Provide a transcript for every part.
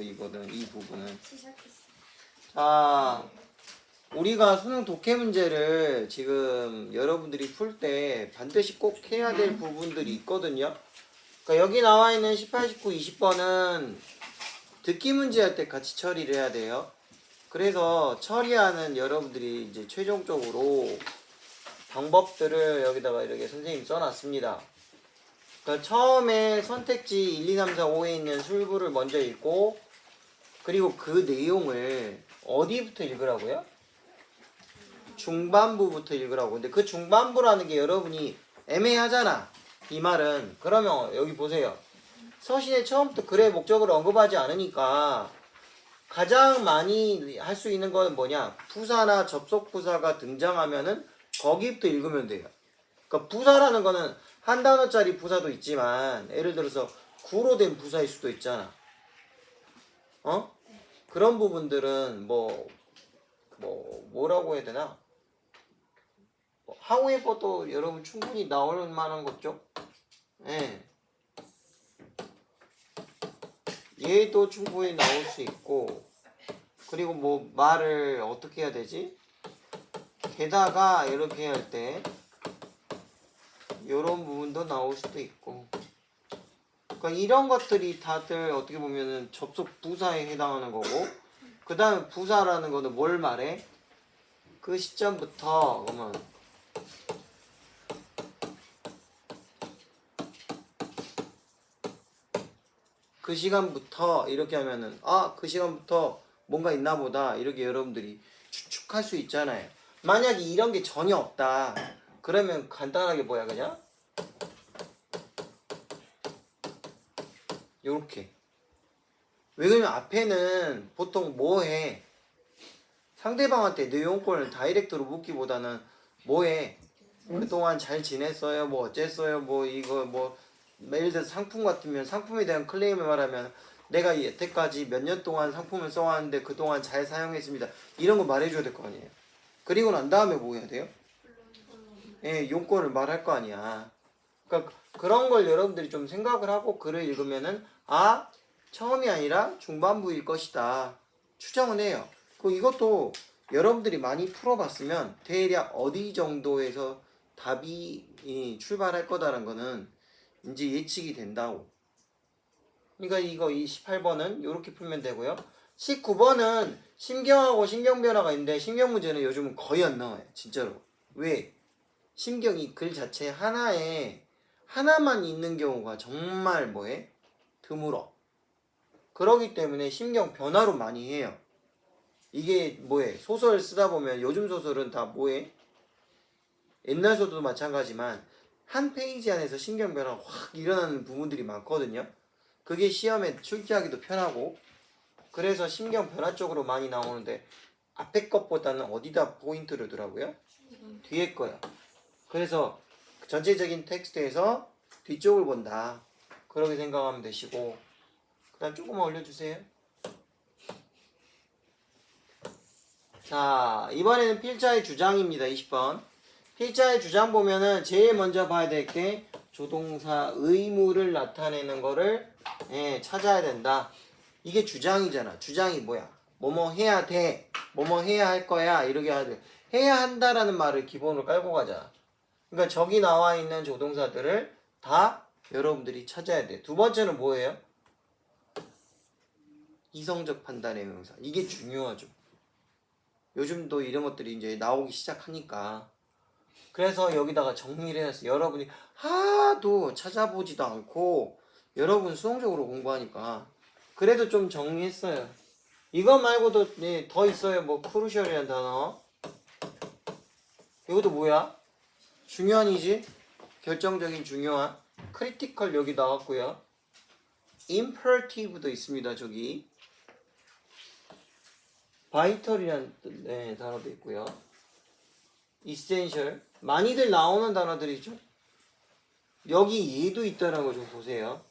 이거든, 이 부분은. 시작했어. 자, 우리가 수능 독해 문제를 지금 여러분들이 풀 때 반드시 꼭 해야 될 부분들이 있거든요. 그러니까 여기 나와 있는 18, 19, 20번은 듣기 문제 할 때 같이 처리를 해야 돼요. 그래서 처리하는 여러분들이 이제 최종적으로 방법들을 여기다가 이렇게 선생님이 써놨습니다. 그러니까 처음에 선택지 1, 2, 3, 4, 5에 있는 술부를 먼저 읽고, 그리고 그 내용을 어디부터 읽으라고요? 중반부부터 읽으라고. 근데 그 중반부라는 게 여러분이 애매하잖아. 이 말은. 그러면 여기 보세요. 서신의 처음부터 글의 목적을 언급하지 않으니까 가장 많이 할 수 있는 건 뭐냐? 부사나 접속부사가 등장하면은 거기부터 읽으면 돼요. 그러니까 부사라는 거는 한 단어짜리 부사도 있지만, 예를 들어서 구로 된 부사일 수도 있잖아. 그런 부분들은 뭐라고 해야 되나? 하우에버도 여러분 충분히 나올 만한 거죠? 예. 얘도 충분히 나올 수 있고, 그리고 뭐 말을 어떻게 해야 되지? 게다가 이렇게 할 때 이런 부분도 나올 수도 있고, 그러니까 이런 것들이 다들 어떻게 보면은 접속 부사에 해당하는 거고, 그 다음에 부사라는 거는 뭘 말해? 그 시점부터 그러면 그 시간부터 이렇게 하면은 그 시간부터 뭔가 있나 보다 이렇게 여러분들이 추측할 수 있잖아요. 만약에 이런 게 전혀 없다 그러면 간단하게 뭐야 그냥 요렇게. 왜 그러면 앞에는 보통 뭐해? 상대방한테 내 용건을 다이렉트로 묻기보다는 뭐해? 그동안 잘 지냈어요? 뭐 어쨌어요? 뭐 이거 뭐 예를 들어서 상품 같으면 상품에 대한 클레임을 말하면 내가 여태까지 몇 년 동안 상품을 써왔는데 그동안 잘 사용했습니다. 이런 거 말해줘야 될 거 아니에요. 그리고 난 다음에 뭐 해야 돼요? 예, 용건을 말할 거 아니야. 그러니까 그런 걸 여러분들이 좀 생각을 하고 글을 읽으면은 처음이 아니라 중반부일 것이다. 추정은 해요. 이것도 여러분들이 많이 풀어봤으면 대략 어디 정도에서 답이 출발할 거다라는 거는 이제 예측이 된다고. 그러니까 이 18번은 이렇게 풀면 되고요. 19번은 심경하고 심경변화가 있는데 심경 문제는 요즘은 거의 안 나와요. 진짜로. 왜? 심경이 글 자체 하나만 있는 경우가 정말 뭐해? 드물어. 그러기 때문에 심경 변화로 많이 해요. 이게 뭐해? 소설 쓰다 보면 요즘 소설은 다 뭐해? 옛날 소설도 마찬가지지만 한 페이지 안에서 심경 변화가 확 일어나는 부분들이 많거든요. 그게 시험에 출제하기도 편하고, 그래서 심경 변화 쪽으로 많이 나오는데 앞에 것보다는 어디다 포인트를 두라고요? 뒤에 거야. 그래서 전체적인 텍스트에서 뒤쪽을 본다. 그렇게 생각하면 되시고, 그 다음 조금만 올려주세요. 자, 이번에는 필자의 주장입니다. 20번. 필자의 주장 보면은 제일 먼저 봐야 될 게 조동사 의무를 나타내는 거를 찾아야 된다. 이게 주장이잖아. 주장이 뭐야? 뭐뭐 해야 돼. 뭐뭐 해야 할 거야. 이렇게 해야 돼. 해야 한다라는 말을 기본으로 깔고 가자. 그러니까 저기 나와 있는 조동사들을 다 여러분들이 찾아야 돼. 두 번째는 뭐예요? 이성적 판단의 명사. 이게 중요하죠. 요즘도 이런 것들이 이제 나오기 시작하니까. 그래서 여기다가 정리를 해놨어요. 여러분이 하도 찾아보지도 않고 여러분 수동적으로 공부하니까 그래도 좀 정리했어요. 이거 말고도 더 있어요. 뭐 크루셜이라는 단어. 이것도 뭐야? 중요한이지? 결정적인 중요한. 크리티컬 여기 나왔고요. 임퍼러티브도 있습니다. 저기. 바이털이라는 단어도 있고요. 이센셜. 많이들 나오는 단어들이죠. 여기 얘도 있다는 거 좀 보세요.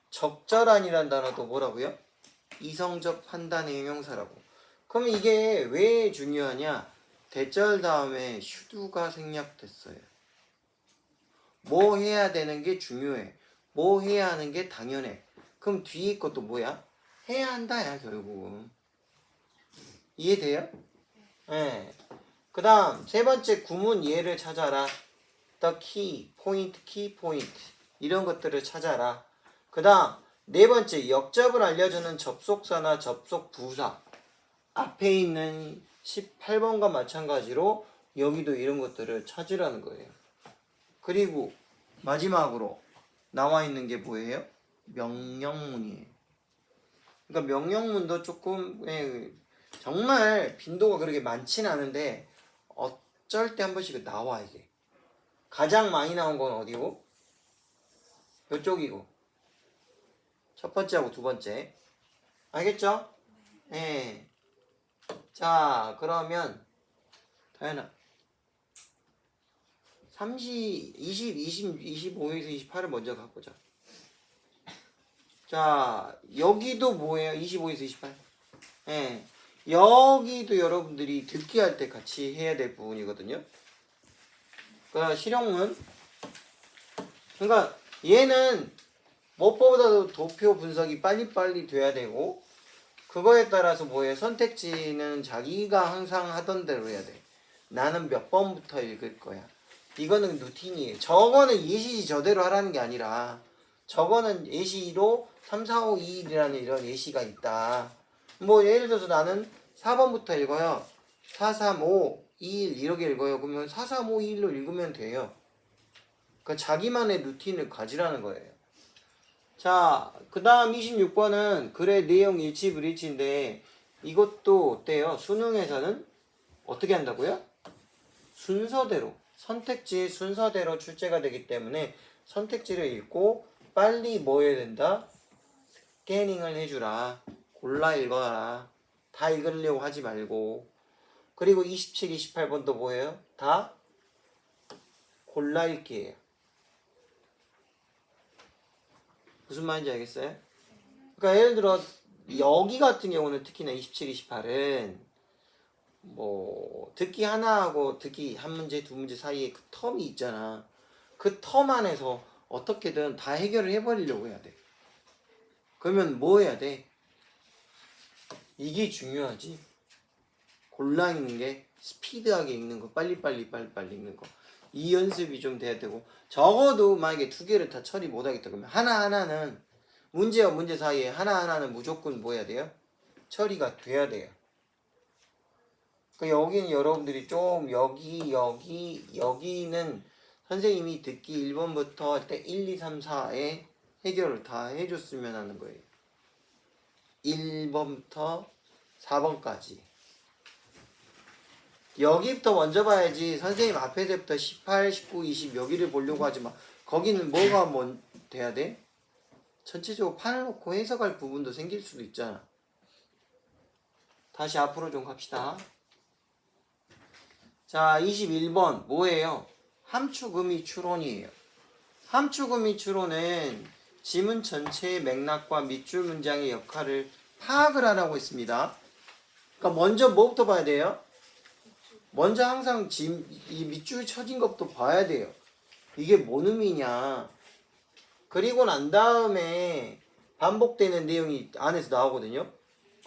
적절한이라는 단어도 뭐라고요? 이성적 판단의 형용사라고. 그럼 이게 왜 중요하냐? 대절 다음에 슈드가 생략됐어요. 뭐 해야 되는 게 중요해. 뭐 해야 하는 게 당연해. 그럼 뒤에 것도 뭐야? 해야 한다야 결국은. 이해돼요? 네. 그 다음 세 번째 구문 예를 찾아라. The key, point, key point 이런 것들을 찾아라. 그 다음 네 번째 역접을 알려주는 접속사나 접속 부사. 앞에 있는 18번과 마찬가지로 여기도 이런 것들을 찾으라는 거예요. 그리고 마지막으로 나와 있는 게 뭐예요? 명령문이에요. 그러니까 명령문도 조금 정말 빈도가 그렇게 많진 않은데 어쩔 때 한 번씩 나와 이게. 가장 많이 나온 건 어디고? 이쪽이고. 첫 번째하고 두 번째. 알겠죠? 네. 자, 그러면 다현아 25에서 28을 먼저 갖보자. 자, 여기도 뭐예요? 25에서 28. 예. 여기도 여러분들이 듣기 할 때 같이 해야 될 부분이거든요. 그러니까 실용문. 그러니까 얘는 무엇보다도 도표 분석이 빨리빨리 돼야 되고 그거에 따라서 뭐예요? 선택지는 자기가 항상 하던 대로 해야 돼. 나는 몇 번부터 읽을 거야. 이거는 루틴이에요. 저거는 예시지 저대로 하라는 게 아니라 저거는 예시로 3, 4, 5, 2, 1이라는 이런 예시가 있다. 뭐 예를 들어서 나는 4번부터 읽어요. 4, 3, 5, 2, 1 이렇게 읽어요. 그러면 4, 3, 5, 2, 1로 읽으면 돼요. 그러니까 자기만의 루틴을 가지라는 거예요. 자, 그 다음 26번은 글의 내용 일치 불일치인데 이것도 어때요? 수능에서는 어떻게 한다고요? 순서대로 선택지의 순서대로 출제가 되기 때문에 선택지를 읽고 빨리 뭐 해야 된다? 스캐닝을 해주라. 골라 읽어라. 다 읽으려고 하지 말고. 그리고 27, 28번도 뭐예요? 다 골라 읽기예요. 무슨 말인지 알겠어요? 그러니까 예를 들어 여기 같은 경우는 특히나 27, 28은 뭐 듣기 하나하고 듣기 한 문제, 두 문제 사이에 그 텀이 있잖아. 그 텀 안에서 어떻게든 다 해결을 해버리려고 해야 돼. 그러면 뭐 해야 돼? 이게 중요하지. 골라 읽는 게 스피드하게 읽는 거, 빨리빨리 읽는 거. 이 연습이 좀 돼야 되고 적어도 만약에 두 개를 다 처리 못하겠다 그러면 하나하나는 문제와 문제 사이에 하나하나는 무조건 뭐 해야 돼요? 처리가 돼야 돼요. 그러니까 여기는 여러분들이 좀 여기는 선생님이 듣기 1번부터 할 때 1, 2, 3, 4에 해결을 다 해줬으면 하는 거예요. 1번부터 4번까지. 여기부터 먼저 봐야지 선생님 앞에 때부터 18, 19, 20 여기를 보려고 하지 마. 거기는 뭐가 뭐 돼야 돼? 전체적으로 판을 놓고 해석할 부분도 생길 수도 있잖아. 다시 앞으로 좀 갑시다. 자, 21번 뭐예요? 함축의미 추론이에요. 함축의미 추론은 지문 전체의 맥락과 밑줄 문장의 역할을 파악을 하라고 했습니다. 그러니까 먼저 뭐부터 봐야 돼요? 먼저 항상 이 밑줄 쳐진 것부터 봐야 돼요. 이게 뭔 의미냐. 그리고 난 다음에 반복되는 내용이 안에서 나오거든요.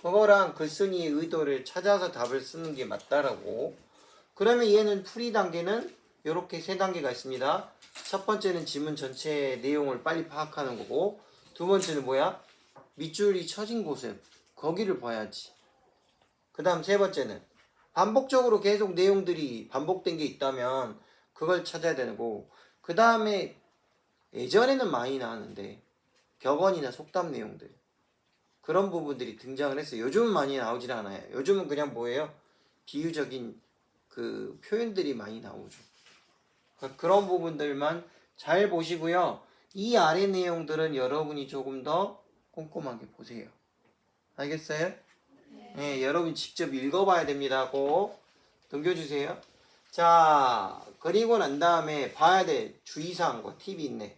그거랑 글쓴이의 의도를 찾아서 답을 쓰는 게 맞다라고. 그러면 얘는 풀이 단계는 이렇게 세 단계가 있습니다. 첫 번째는 지문 전체의 내용을 빨리 파악하는 거고 두 번째는 뭐야? 밑줄이 쳐진 곳은 거기를 봐야지. 그 다음 세 번째는 반복적으로 계속 내용들이 반복된 게 있다면 그걸 찾아야 되는 거고 그 다음에 예전에는 많이 나왔는데 격언이나 속담 내용들 그런 부분들이 등장을 했어요. 요즘은 많이 나오질 않아요. 요즘은 그냥 뭐예요? 비유적인 그 표현들이 많이 나오죠. 그러니까 그런 부분들만 잘 보시고요. 이 아래 내용들은 여러분이 조금 더 꼼꼼하게 보세요. 알겠어요? 네, 여러분 직접 읽어봐야 됩니다. 꼭 넘겨주세요. 자, 그리고 난 다음에 봐야 될 주의사항과 팁이 있네.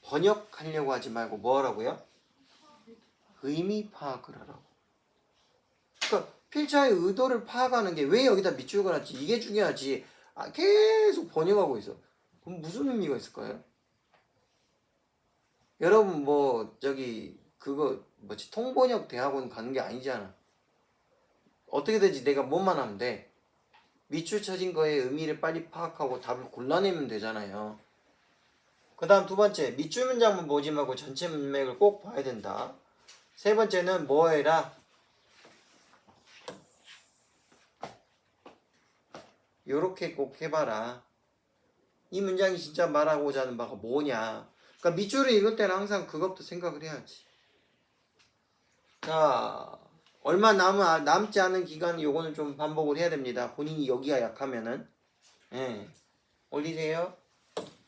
번역하려고 하지 말고 뭐 하라고요? 의미 파악을 하라고. 그러니까 필자의 의도를 파악하는 게 왜 여기다 밑줄 그어놨지? 이게 중요하지. 계속 번역하고 있어. 그럼 무슨 의미가 있을까요? 여러분 뭐 저기 그거 뭐지 통번역 대학원 가는 게 아니잖아. 어떻게 되지? 내가 뭐만 하면 돼. 밑줄 쳐진 거의 의미를 빨리 파악하고 답을 골라내면 되잖아요. 그 다음 두 번째, 밑줄 문장만 보지 말고 전체 문맥을 꼭 봐야 된다. 세 번째는 뭐 해라? 요렇게 꼭 해봐라. 이 문장이 진짜 말하고자 하는 바가 뭐냐. 그러니까 밑줄을 읽을 때는 항상 그것부터 생각을 해야지. 자, 얼마 남지 않은 기간 요거는 좀 반복을 해야 됩니다. 본인이 여기가 약하면은. 예. 올리세요.